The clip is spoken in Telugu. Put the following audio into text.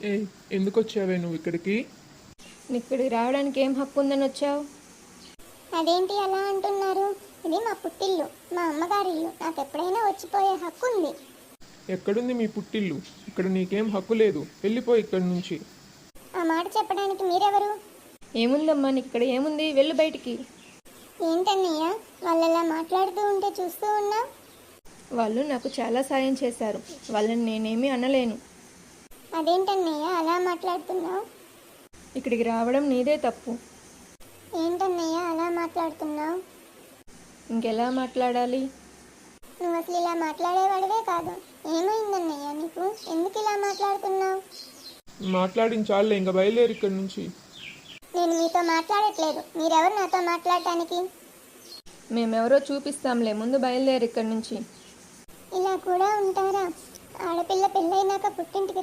ఏ ఎందుకు వచ్చావే నువ్వు ఇక్కడికి? ఇక్కడికి రావడానికి ఏం హక్కు ఉందని వచ్చావు? అదేంటి అలా అంటున్నారు? ఇది మా పుట్టిల్లు, మా అమ్మగారి ఇల్లు. నాకు ఎప్పుడైనా వచ్చిపోయే హక్కు ఉంది. ఎక్కడుంది మీ పుట్టిల్లు? ఇక్కడ నీకేం హక్కు లేదు, వెళ్ళిపో ఇక్కడి నుంచి. ఆ మాట చెప్పడానికి మీరెవరు? ఏముందమ్మా నీకు ఇక్కడ ఏముంది, వెళ్ళు బయటికి. ఏంటన్నయ్య వాళ్ళు అలా మాట్లాడుతూ ఉంటే చూస్తూ ఉన్నావు? వాళ్ళు నాకు చాలా సాయం చేశారు, వాళ్ళని నేనేమీ అనలేను. అదేంటన్నయ్య అలా మాట్లాడుతున్నావు? ఇక్కడికి రావడం నీదే తప్పు. ఏంటన్నయ్య అలా మాట్లాడుతున్నావు? ఇంకెలా మాట్లాడాలి? నువ్వు అసలు ఇలా మాట్లాడేవాడివే కాదు. ఏమైందన్నయ్య నీకు? ఎందుకు ఇలా మాట్లాడుతున్నావు? మాట్లాడించాలే, ఇంకా బయలుదేరి ఇక్కడి నుంచి. నేను మీతో మాట్లాడట్లేదు. మీరెవరు నాతో మాట్లాడటానికి? మేమెవరో చూపిస్తాంలే, ముందు బయలుదేరి ఇక్కడి నుంచి. ఇలా కూడా ఉంటారా? ఆడపిల్ల పెళ్ళైనాక పుట్టింటికి